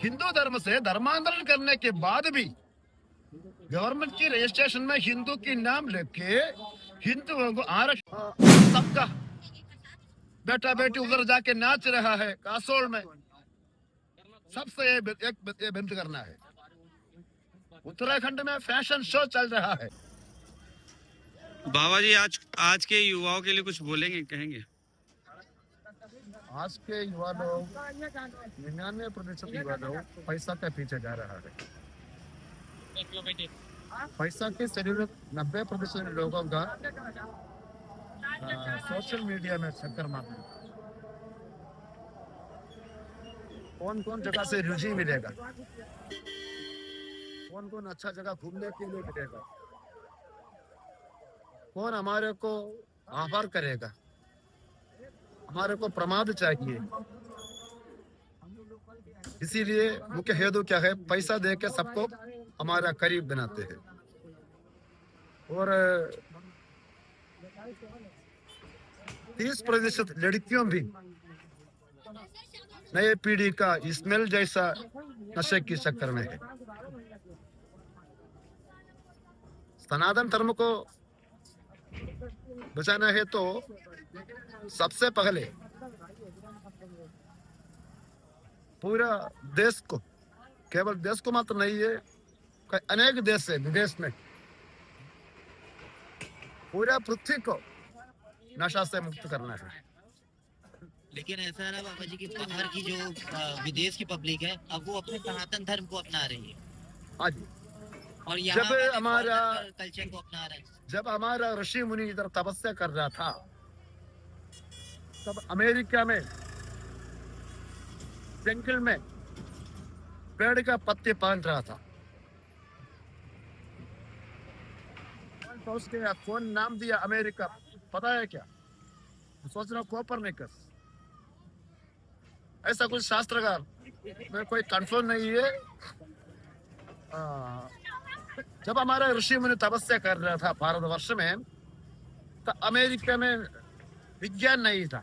हिंदू धर्म से धर्मांतरण करने के बाद भी गवर्नमेंट की रजिस्ट्रेशन में हिंदू की नाम लेके हिंदुओं को आरक्षण सबका बेटा बेटी उधर जाके नाच रहा है कासोल में। सबसे ये बंद करना है। उत्तराखंड में फैशन शो चल रहा है। बाबा जी आज के युवाओं के लिए कुछ बोलेंगे, कहेंगे? आज के युवा लोग 99% युवा लोग पैसा के पीछे जा रहा है। पैसा की जरूरत 90% लोगों का सोशल मीडिया में चक्कर मारना। कौन कौन जगह से रुचि मिलेगा, कौन कौन अच्छा जगह घूमने के लिए मिलेगा, कौन हमारे को आभार करेगा, हमारे को प्रमाद चाहिए। इसीलिए मुख्य हेतु क्या है, पैसा दे के सबको हमारा करीब बनाते हैं। और 30% लड़कियों भी नए पीढ़ी का स्मेल जैसा नशे की चक्कर में है। सनातन धर्म को बचाना है तो सबसे पहले पूरा देश को, केवल देश को मात्र नहीं है, अनेक देश है, विदेश में पूरा पृथ्वी को नशा से मुक्त करना है। लेकिन ऐसा है ना बाबा जी की बाहर की जो विदेश की पब्लिक है, अब वो अपने सनातन धर्म को अपना रही है। हाँ जी। और जब हमारा कल्चर को अपना रहे हैं। जब हमारा ऋषि मुनि इधर तपस्या कर रहा था, तब अमेरिका में जंगल में पेड़ का पत्ते पान रहा था। तो उसके कौन नाम दिया अमेरिका, पता है क्या? सोच रहा कोपरनिकस, ऐसा कुछ शास्त्रकार में कोई कंफर्म नहीं है। जब हमारा ऋषि मुनि तपस्या कर रहा था भारतवर्ष में, तो अमेरिका में विज्ञान नहीं था,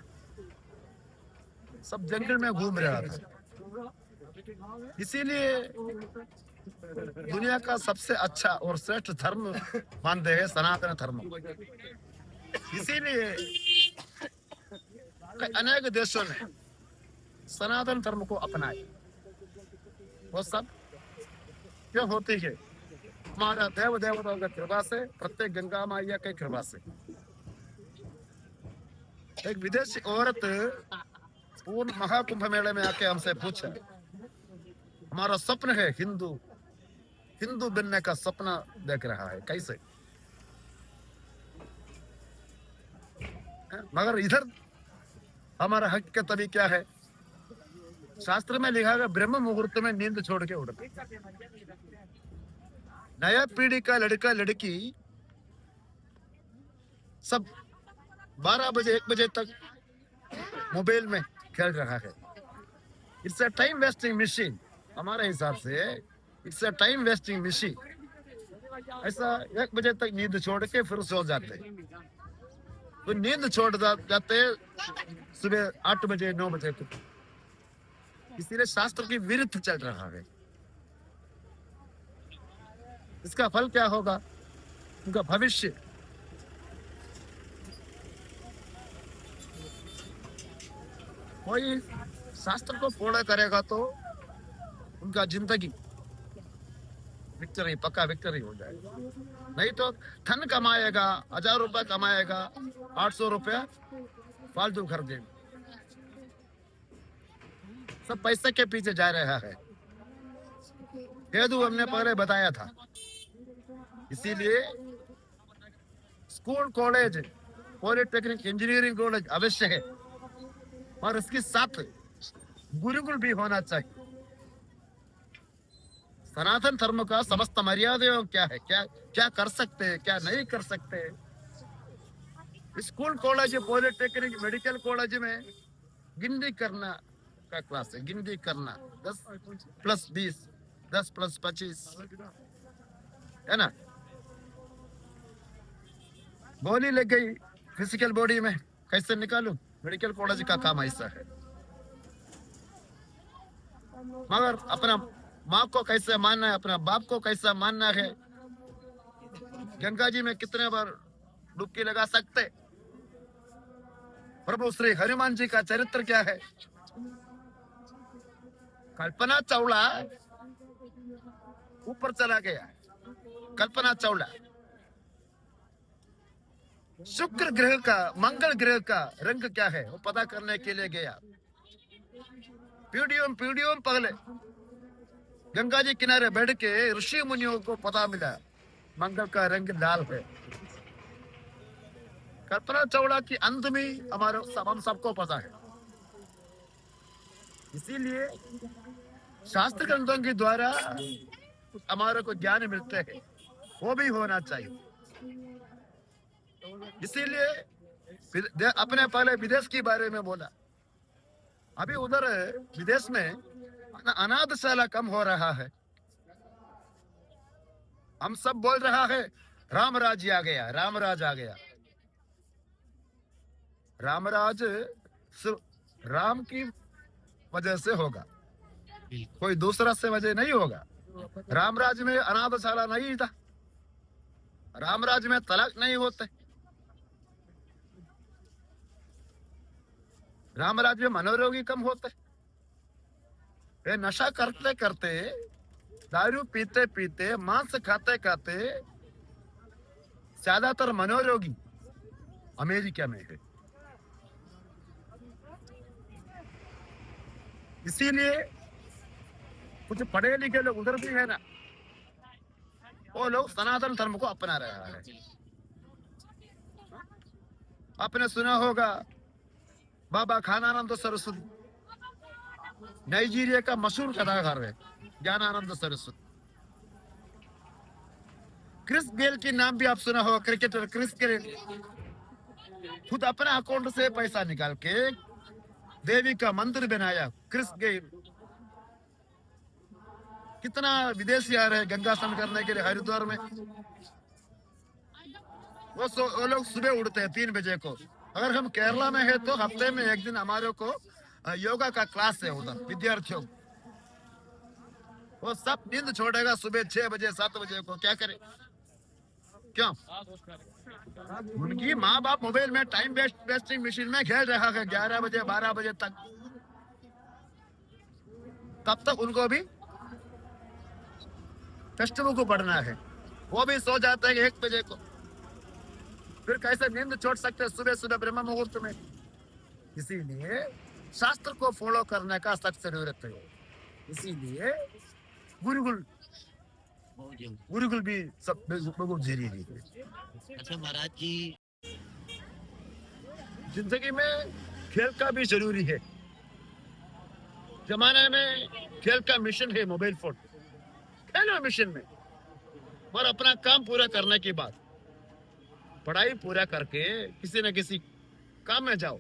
सब जंगल में घूम रहा था। इसीलिए दुनिया का सबसे अच्छा और श्रेष्ठ धर्म मानते हैं सनातन धर्म। इसीलिए अनेक देशों ने सनातन धर्म को अपनाया। वो सब क्यों होती है? हमारा देव देवताओं की कृपा से, प्रत्येक गंगा मैया की कृपा से। एक विदेशी औरत पूर्ण महाकुंभ मेले में आके हमसे पूछा, हमारा स्वप्न है हिंदू बनने का सपना देख रहा है, कैसे? मगर इधर हमारा हक के तभी क्या है, शास्त्र में लिखा है ब्रह्म मुहूर्त में नींद छोड़ के उठते। नया पीढ़ी का लड़का लड़की सब 12 बजे 1 बजे तक मोबाइल में खेल रहा है। It's a time wasting machine. हमारे हिसाब से it's a time wasting machine. ऐसा 1 बजे तक नींद छोड़ के फिर सो जाते, तो नींद छोड़ जाते सुबह 8 बजे 9 बजे तक। इसीलिए शास्त्र के विरुद्ध चल रहा है। इसका फल क्या होगा? उनका भविष्य कोई शास्त्र को फॉलो करेगा तो उनका जिंदगी विक्ट्री, पक्का विक्ट्री हो जाएगा। नहीं तो धन कमाएगा, 1000 रुपया कमाएगा, 800 रुपया फालतू कर देगा। सब पैसे के पीछे जा रहा है। हेतु हमने पहले बताया था। इसीलिए school, college, polytechnic, engineering college अवश्य है, और इसके साथ गुरुकुल भी होना चाहिए। सनातन धर्म का समस्त मर्यादा क्या है, क्या कर सकते हैं, क्या नहीं कर सकते। School, college, polytechnic, medical college में गिनती करना का क्लास है। गिनती करना 10 + 20, 10 + 25, है ना? गोली लग गई फिजिकल बॉडी में, कैसे निकालूं? मेडिकल कॉलेज का काम ऐसा है। मगर अपना माँ को कैसे मानना है, अपना बाप को कैसा मानना है, गंगा जी में कितने बार डुबकी लगा सकते। प्रभु श्री हनुमान जी का चरित्र क्या है? कल्पना चावला ऊपर चला गया। कल्पना चावला शुक्र ग्रह का, मंगल ग्रह का रंग क्या है वो पता करने के लिए गया। पीढ़ियों पहले गंगा जी किनारे बैठ के ऋषि मुनियों को पता मिला मंगल का रंग लाल है। कल्पना चावला की अंत में हम सबको पता है। इसीलिए शास्त्र ग्रंथों के द्वारा हमारे को ज्ञान मिलते हैं, वो भी होना चाहिए। इसीलिए अपने पहले विदेश के बारे में बोला। अभी उधर विदेश में अनाथशाला कम हो रहा है। हम सब बोल रहा है रामराज आ गया, रामराज आ गया। रामराज सिर्फ राम की वजह से होगा, कोई दूसरा से वजह नहीं होगा। रामराज में अनाथशाला नहीं था, रामराज में तलाक नहीं होते, रामराज में मनोरोगी कम होते। ये नशा करते करते, दारू पीते पीते, मांस खाते खाते ज्यादातर मनोरोगी अमेरिका में है। इसीलिए कुछ पढ़े लिखे लोग उधर भी है ना, वो लोग सनातन धर्म को अपना रहा है। आपने सुना होगा बाबा खानानंद सरस्वती, नाइजीरिया का मशहूर कलाकार है ज्ञानानंद सरस्वती। क्रिस गेल के नाम भी आप सुना होगा, क्रिकेटर क्रिस गेल खुद अपने अकाउंट से पैसा निकाल के देवी का मंदिर बनाया। क्रिस गेल, कितना विदेशी आ रहे गंगा स्नान करने के लिए हरिद्वार में। वो लोग सुबह उठते हैं 3 बजे को। अगर हम केरला में है तो हफ्ते में एक दिन हमारे को योगा का क्लास है उधर विद्यार्थियों। वो सब नींद छोड़ेगा सुबह 6 बजे 7 बजे को, क्या करे? क्यों? उनकी माँ बाप मोबाइल में टाइम वेस्टिंग मशीन में खेल रहा है 11 बजे 12 बजे तक। तब तक उनको भी टेक्स्ट बुक पढ़ना है, वो भी सो जाते हैं 1 बजे को। फिर कैसे नींद छोड़ सकते हैं सुबह सुबह ब्रह्म मुहूर्त में? इसीलिए शास्त्र को फॉलो करने का सख्त जरूरत है। इसीलिए गुरुकुल भी सब बहुत जरूरी है। अच्छा महाराज जी, जिंदगी में खेल का भी जरूरी है। जमाने में खेल का मिशन है मोबाइल फोन, खेलो मिशन में। और अपना काम पूरा करने के बाद पढ़ाई पूरा करके किसी न किसी काम में जाओ,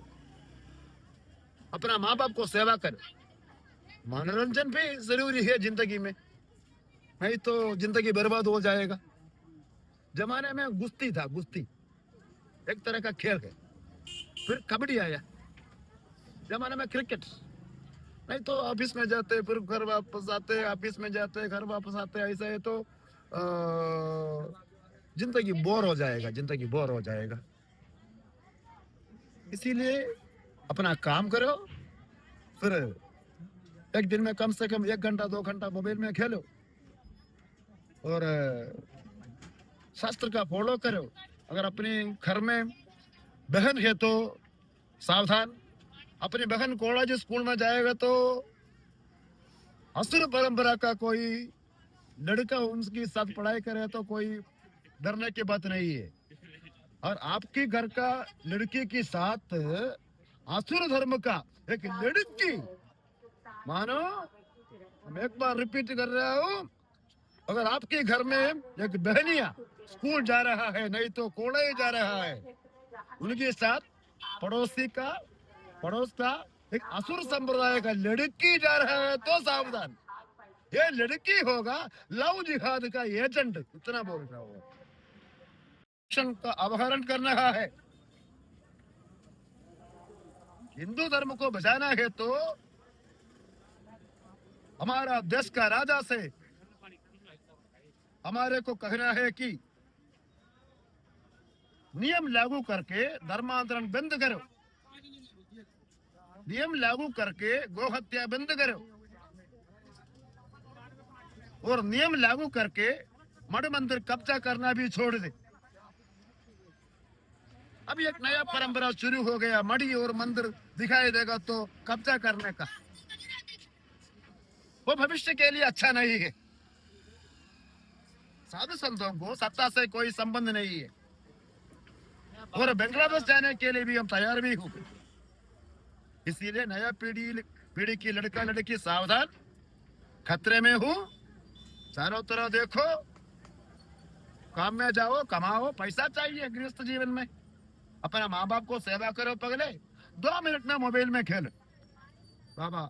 अपना माँ बाप को सेवा करो। मनोरंजन भी जरूरी है जिंदगी में, नहीं तो जिंदगी बर्बाद हो जाएगा। जमाने में गुस्ती था, गुस्ती एक तरह का खेल है। फिर कबड्डी आया, जमाने में क्रिकेट। नहीं तो ऑफिस में जाते फिर घर वापस आते, ऑफिस में जाते घर वापस आते। ऐसा है तो जिंदगी बोर हो जाएगा, जिंदगी बोर हो जाएगा। इसीलिए अपना काम करो, फिर एक दिन में कम से कम 1 घंटा 2 घंटा मोबाइल में खेलो और शास्त्र का फॉलो करो। अगर अपने घर में बहन है तो सावधान। अपनी बहन कॉलेज स्कूल में जाएगा तो असुर परंपरा का कोई लड़का उनके साथ पढ़ाई करे तो कोई डरने की बात नहीं है। और आपके घर का लड़की के साथ असुर धर्म का एक लड़की, मानो मैं एक बार रिपीट कर रहा हूँ, अगर आपके घर में एक बहनिया स्कूल जा रहा है नहीं तो कॉलेज जा रहा है, उनके साथ पड़ोस का एक असुर संप्रदाय का लड़की जा रहा है तो सावधान। ये लड़की होगा लव जिहाद का एजेंट, इतना बोल रहा हूँ। का अपहरण कर रहा है। हिंदू धर्म को बचाना है तो हमारा देश का राजा से हमारे को कहना है कि नियम लागू करके धर्मांतरण बंद करो, नियम लागू करके गौ हत्या बंद करो और नियम लागू करके मठ मंदिर कब्जा करना भी छोड़ दे। अब एक नया परंपरा शुरू हो गया, मढ़ी और मंदिर दिखाई देगा तो कब्जा करने का। वो भविष्य के लिए अच्छा नहीं है। साधु संतों को सत्ता से कोई संबंध नहीं है और बांग्लादेश जाने के लिए भी हम तैयार भी हो। इसीलिए नया पीढ़ी की लड़का लड़की सावधान, खतरे में हूँ। चारों तरफ देखो, काम में जाओ, कमाओ, पैसा चाहिए गृहस्थ जीवन में। अपने माँ बाप को सेवा करो, पगले 2 मिनट में मोबाइल में खेलो। बाबा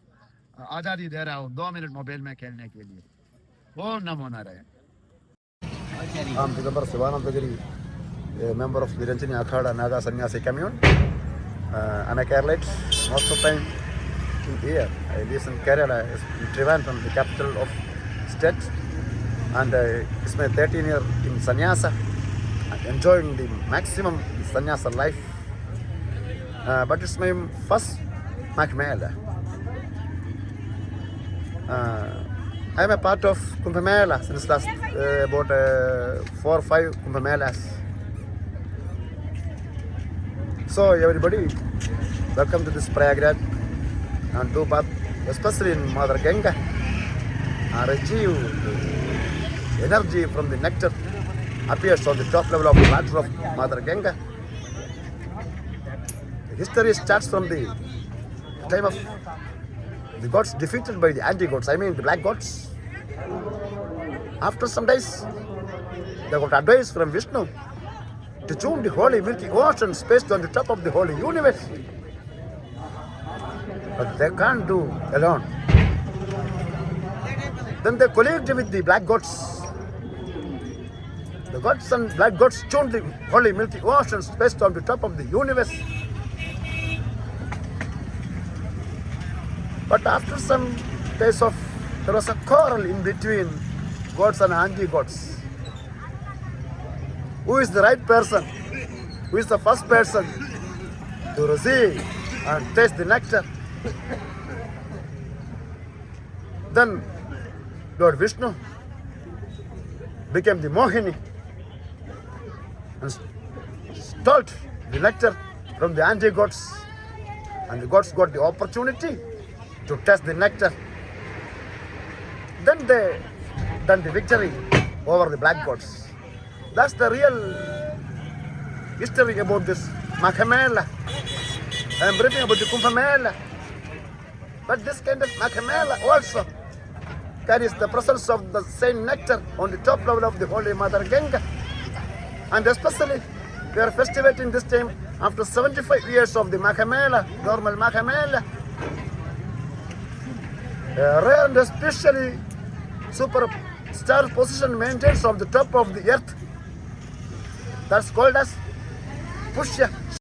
आजादी दे रहा हूँ 2 मिनट मोबाइल में खेलने के लिए। वो नमो Narayan. I'm Digambar Sivanandagiri, a member of the Ranjini Akhada Naga Sannyasi Commune. I'm a Keralite. Most of the time in here, I live in Kerala, in Trivandrum, the capital of state. And it's my 13th year in Sannyasa. I'm enjoying the maximum Sannyasa life. But it's my first Makh I'm a part of Kumbh Mela since last about 4 or 5 Kumbh Melas. So everybody, welcome to this Prayagraj and do bath, especially in Mother Ganga, and achieve the energy from the nectar appears on the top level of the water of Mother Ganga. The history starts from the time of the gods defeated by the anti-gods, I mean the black gods. After some days, they got advice from Vishnu to tune the holy milky ocean spaced on the top of the holy universe. But they can't do alone. Then they collected with the black gods. The gods and black gods tuned the holy milky ocean spaced on the top of the universe. But after some days there was a quarrel in between gods and anti-gods. Who is the right person? Who is the first person to receive and taste the nectar? Then Lord Vishnu became the Mohini and stole the nectar from the anti-gods, and the gods got the opportunity to test the nectar. Then they done the victory over the black gods. That's the real history about this Makh Mela. I am briefing about the Kumbh Mela. But this kind of Makh Mela also carries the presence of the same nectar on the top level of the Holy Mother Ganga. And especially, we are festivating this time after 75 years of the Makh Mela, normal Makh Mela. A rare and especially super star position maintains on the top of the earth. That's called as Pushya.